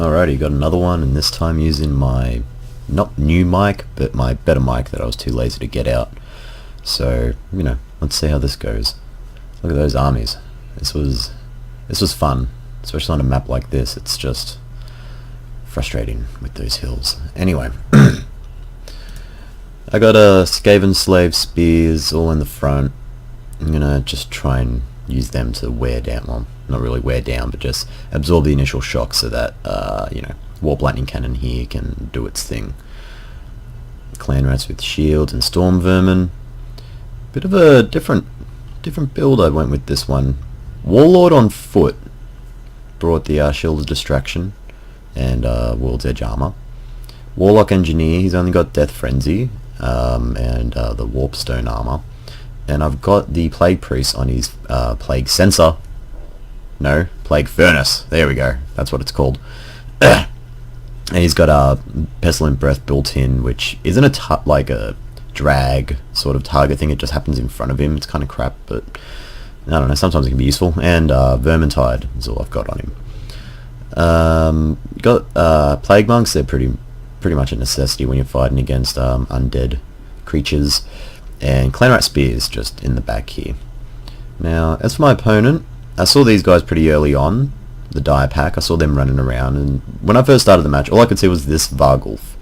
Alrighty, got another one, and this time using my not new mic, but my better mic that I was too lazy to get out. So, let's see how this goes. Look at those armies. This was fun, especially on a map like this. It's just frustrating with those hills. Anyway, I got a Skaven slave spears all in the front. I'm gonna just try and use them to wear down, well, not really wear down, but just absorb the initial shock so that, Warp Lightning Cannon here can do its thing. Clan Rats with shields and Storm Vermin. Bit of a different build I went with this one. Warlord on foot brought the Shield of Distraction and World's Edge armor. Warlock Engineer, he's only got Death Frenzy and the Warpstone armor. And I've got the Plague Priest on his Plague Sensor. No, Plague Furnace. There we go. That's what it's called. And he's got a Pestilent Breath built in, which isn't like a drag sort of target thing. It just happens in front of him. It's kind of crap, but I don't know. Sometimes it can be useful. And Vermintide is all I've got on him. Got Plague Monks. They're pretty much a necessity when you're fighting against undead creatures. And Clan Rat Spears just in the back here. Now, as for my opponent, I saw these guys pretty early on, the Dire Pack. I saw them running around, and when I first started the match, all I could see was this Vargulf.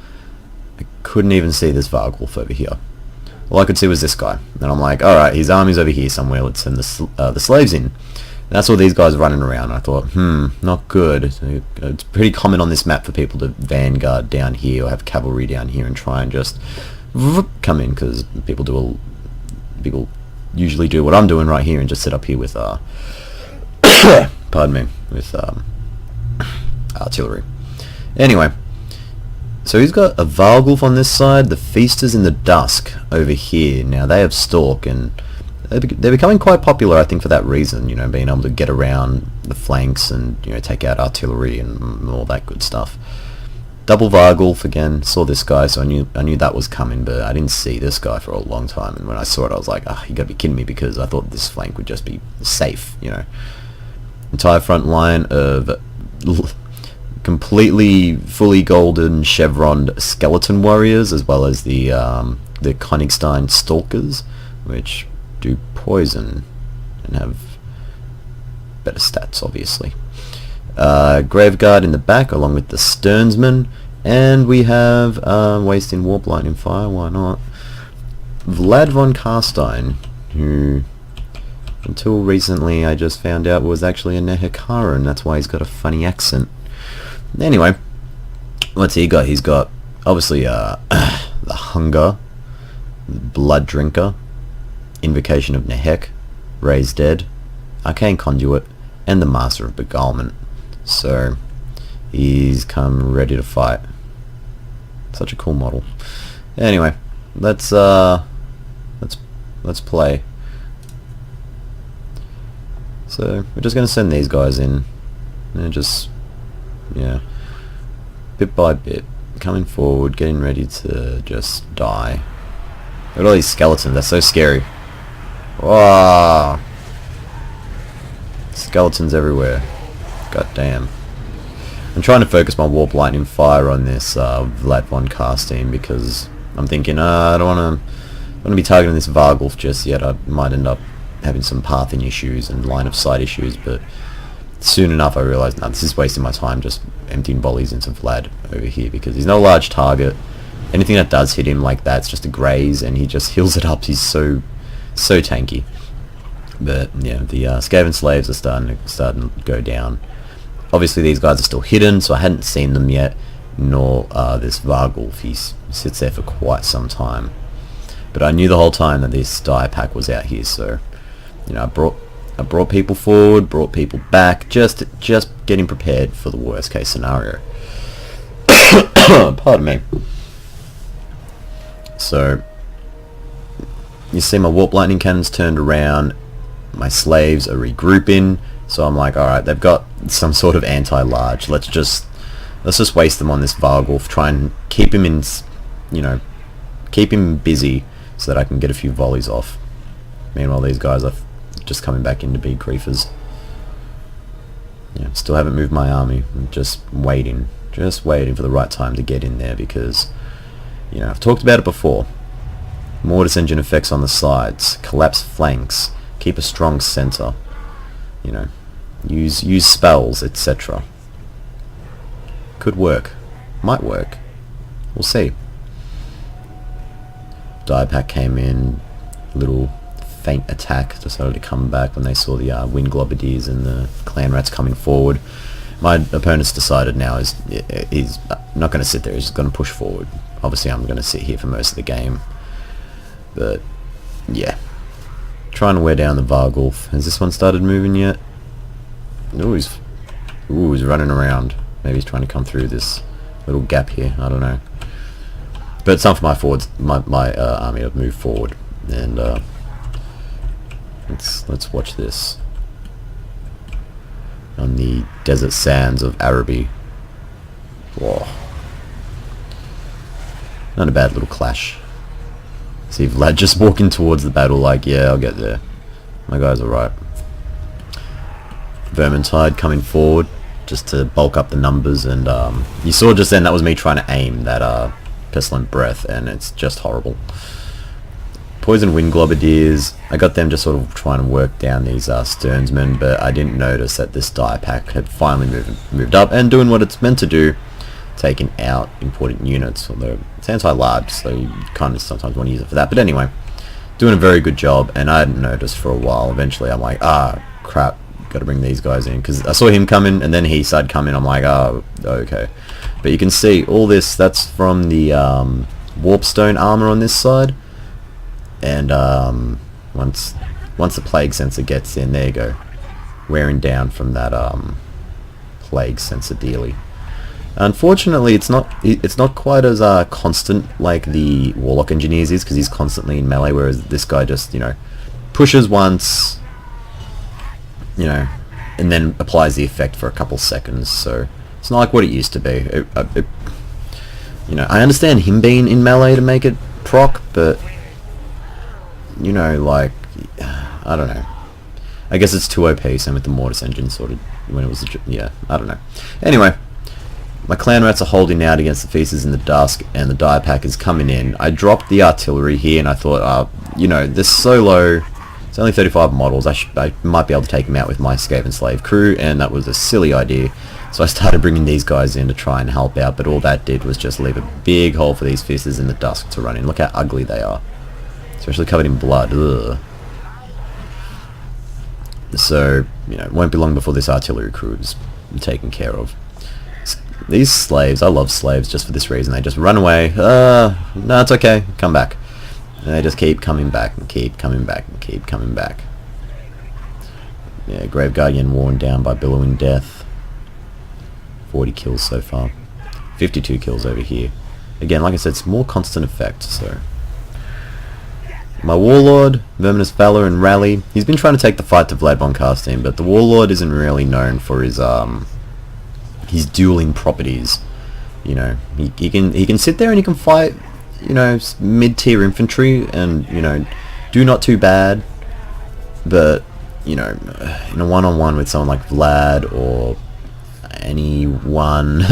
I couldn't even see this Vargulf over here. All I could see was this guy. And I'm like, alright, his army's over here somewhere, let's send the slaves in. And I saw these guys running around, and I thought, not good. It's pretty common on this map for people to vanguard down here, or have cavalry down here, and try and just come in, because people usually do what I'm doing right here and just sit up here with pardon me, with artillery. Anyway, so he's got a Vargulf on this side, the Feasters in the Dusk over here. Now they have Stalk, and they're becoming quite popular, I think, for that reason, being able to get around the flanks and take out artillery and all that good stuff. Double Vargulf again, saw this guy, so I knew that was coming, but I didn't see this guy for a long time, and when I saw it I was like, you gotta be kidding me, because I thought this flank would just be safe, Entire front line of completely fully golden chevroned skeleton warriors, as well as the Königstein Stalkers, which do poison and have better stats, obviously. Graveguard in the back, along with the Sternsman, and we have wasting Warp Lightning Fire, why not? Vlad von Karstein, who until recently I just found out was actually a Nehekaran, that's why he's got a funny accent. Anyway, what's he got? He's got obviously the Hunger, Blood Drinker, Invocation of Nehek, Raise Dead, Arcane Conduit, and the Master of Beguilement. So he's come ready to fight. Such a cool model. Anyway, let's play. So we're just gonna send these guys in, and just bit by bit coming forward, getting ready to just die. Look at all these skeletons. They're so scary. Wow. Skeletons everywhere. God damn. I'm trying to focus my Warp Lightning Fire on this Vlad von Karstein, because I'm thinking I don't want to be targeting this Vargulf just yet. I might end up having some pathing issues and line of sight issues, but soon enough I realised, this is wasting my time just emptying volleys into Vlad over here, because he's no large target. Anything that does hit him like that's just a graze, and he just heals it up. He's so tanky. But yeah, the Skaven slaves are starting to go down. Obviously these guys are still hidden, so I hadn't seen them yet, nor this Vargulf. He sits there for quite some time. But I knew the whole time that this Dire Pack was out here, so I brought people forward, brought people back, just getting prepared for the worst case scenario. Pardon me. So you see my Warp Lightning Cannons turned around, my slaves are regrouping, so I'm like, alright, they've got some sort of anti-large, let's just waste them on this Vargulf, try and keep him in, keep him busy so that I can get a few volleys off. Meanwhile these guys are just coming back in to be griefers. Yeah, still haven't moved my army. I'm just waiting for the right time to get in there, because, you know, I've talked about it before. Mortis engine effects on the sides, collapse flanks, keep a strong center, you know, use spells, etc. Could work, might work, we'll see. Die pack came in, little faint attack, decided to come back when they saw the wind globadiers and the clan rats coming forward. My opponent's decided now he's not going to sit there, he's going to push forward. Obviously I'm going to sit here for most of the game, but yeah, trying to wear down the Vargulf. Has this one started moving yet? Ooh, he's running around. Maybe he's trying to come through this little gap here, I don't know. But it's time for my army to move forward, and let's watch this. On the desert sands of Araby. Whoa. Not a bad little clash. See Vlad just walking towards the battle like, yeah, I'll get there. My guy's alright. Vermintide coming forward just to bulk up the numbers, and you saw just then that was me trying to aim that pestilent breath, and it's just horrible. Poison wind globadiers, I got them just sort of trying to work down these sternsmen, but I didn't notice that this die pack had finally moved up and doing what it's meant to do, taking out important units. Although it's anti-large, so you kind of sometimes want to use it for that. But anyway, doing a very good job, and I hadn't noticed for a while. Eventually I'm like, crap, got to bring these guys in, because I saw him coming and then he started coming. I'm like, okay. But you can see all this, that's from the warpstone armor on this side. And once the plague sensor gets in, there you go, wearing down from that plague sensor dealy. Unfortunately, it's not quite as constant like the Warlock Engineers is, because he's constantly in melee, whereas this guy just, you know, pushes once, you know, and then applies the effect for a couple seconds. So it's not like what it used to be. You know, I understand him being in melee to make it proc, but you know, like, I don't know. I guess it's too OP, same with the Mortis engine, sort of, when it was, yeah, I don't know. Anyway, my clan rats are holding out against the feasters in the dusk, and the die pack is coming in. I dropped the artillery here, and I thought, you know, this is so low, it's only 35 models, I might be able to take them out with my Skaven slave crew, and that was a silly idea. So I started bringing these guys in to try and help out, but all that did was just leave a big hole for these feasters in the dusk to run in. Look how ugly they are. Especially covered in blood. Ugh. So, you know, it won't be long before this artillery crew is taken care of. These slaves, I love slaves just for this reason. They just run away. No, it's okay. Come back. And they just keep coming back and keep coming back and keep coming back. Yeah, Grave Guardian worn down by billowing death. 40 kills so far. 52 kills over here. Again, like I said, it's more constant effect, so... My Warlord, Verminous Valor and Rally, he's been trying to take the fight to Vlad von Carstein, but the Warlord isn't really known for his dueling properties. You know, he can sit there and he can fight, you know, mid-tier infantry and, you know, do not too bad, but, you know, in a one-on-one with someone like Vlad or anyone,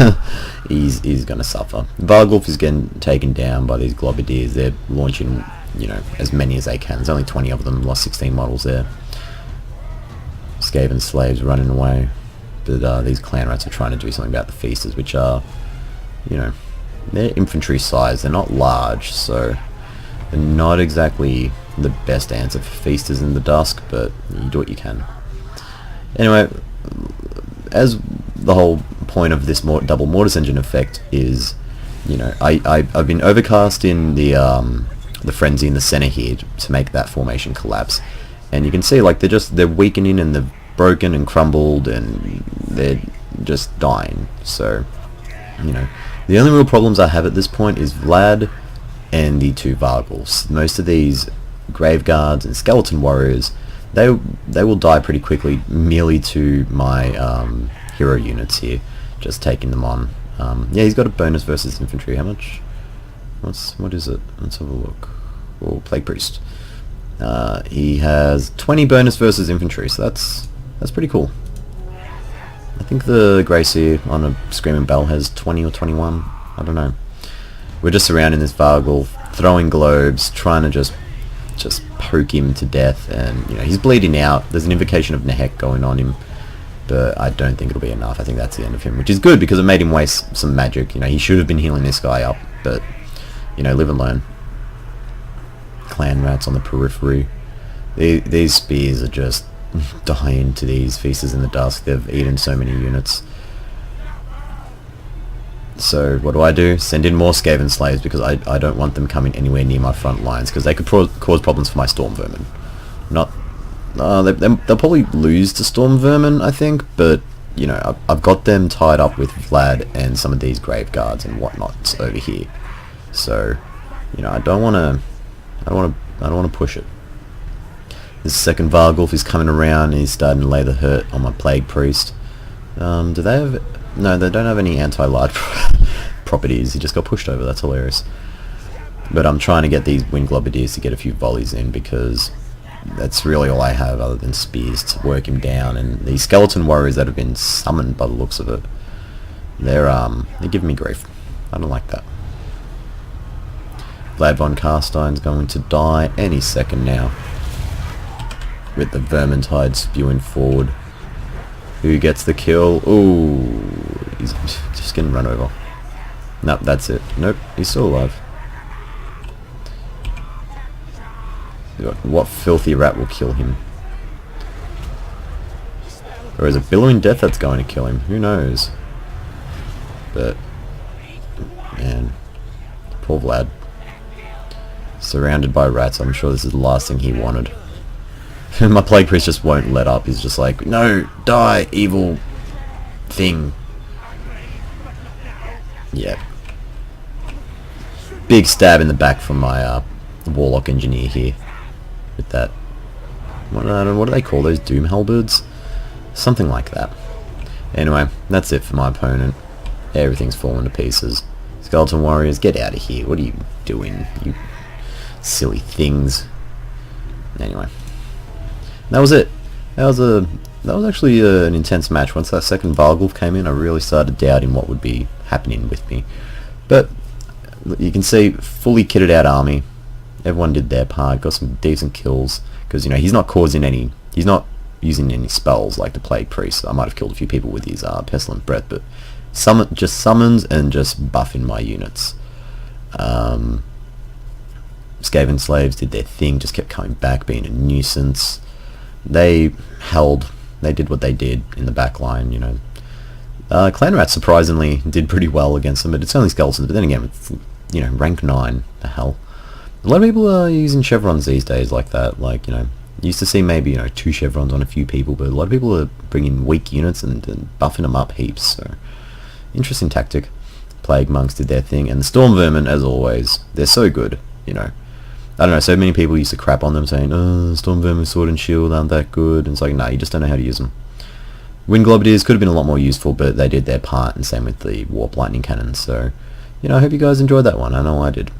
he's gonna suffer. Vargulf is getting taken down by these globadiers. They're launching, you know, as many as they can. There's only 20 of them, lost 16 models there. Skaven slaves running away. But these clan rats are trying to do something about the feasters, which are, you know, they're infantry size. They're not large, so they're not exactly the best answer for feasters in the dusk, but you do what you can. Anyway, as the whole point of this double Mortis engine effect is, you know, I've been overcast in the frenzy in the center here to make that formation collapse, and you can see like they're weakening and they're broken and crumbled and they're just dying. So, you know, the only real problems I have at this point is Vlad and the two Vargulfs. Most of these Grave Guards and Skeleton Warriors, they will die pretty quickly merely to my hero units here, just taking them on. Yeah, he's got a bonus versus infantry. How much? What is it? Let's have a look. Oh, Plague Priest. He has 20 bonus versus infantry, so that's pretty cool. think the Gracie on a Screaming Bell has 20 or 21. I don't know. We're just surrounding this Vargul, throwing globes, trying to just poke him to death, and you know he's bleeding out. There's an invocation of Nehek going on him, but I don't think it'll be enough. I think that's the end of him, which is good because it made him waste some magic. You know, he should have been healing this guy up, but you know, live and learn. Clan rats on the periphery. These spears are just dying to these feasters in the dusk. They've eaten so many units. So what do? Send in more Skaven slaves because I don't want them coming anywhere near my front lines because they could cause problems for my storm vermin. Not they'll probably lose to storm vermin, I think, but you know I've got them tied up with Vlad and some of these grave guards and whatnots over here. So you know I don't want to push it. This second Vargulf is coming around and he's starting to lay the hurt on my plague priest. Do they have? No, they don't have any anti-large properties. He just got pushed over. That's hilarious. But I'm trying to get these wind globadiers to get a few volleys in because that's really all I have other than spears to work him down. And these skeleton warriors that have been summoned by the looks of it, they're giving me grief. I don't like that. Vlad von Carstein's going to die any second now with the Vermintide spewing forward. Who gets the kill? Ooh, he's just getting run over. Nope, that's it. Nope, he's still alive. What filthy rat will kill him? Or is it Billowing Death that's going to kill him? Who knows? But, man, poor Vlad. Surrounded by rats, I'm sure this is the last thing he wanted. My plague priest just won't let up. He's just like, no, die, evil thing. Yeah. Big stab in the back from my warlock engineer here. With that. What do they call those? Doom halberds? Something like that. Anyway, that's it for my opponent. Everything's falling to pieces. Skeleton warriors, get out of here. What are you doing? You silly things. Anyway. That was it. That was actually an intense match. Once that second Vargulf came in, I really started doubting what would be happening with me. But you can see, fully kitted out army. Everyone did their part, got some decent kills. Because you know he's not using any spells like the Plague Priest. I might have killed a few people with his Pestilent Breath, but just summons and just buffing my units. Skaven slaves did their thing, just kept coming back, being a nuisance. They did what they did in the back line, you know. Clan Rats surprisingly did pretty well against them, but it's only skeletons, but then again, it's, you know, rank 9, the hell. A lot of people are using chevrons these days like that, like, you know, you used to see maybe, you know, 2 chevrons on a few people, but a lot of people are bringing weak units and buffing them up heaps, so interesting tactic. Plague Monks did their thing, and the Storm Vermin, as always, they're so good, you know. I don't know, so many people used to crap on them saying, oh, Storm Vermin Sword and Shield aren't that good, and it's like, nah, you just don't know how to use them. Wind Globadiers could have been a lot more useful, but they did their part, and same with the Warp Lightning Cannon, so, you know, I hope you guys enjoyed that one. I know I did.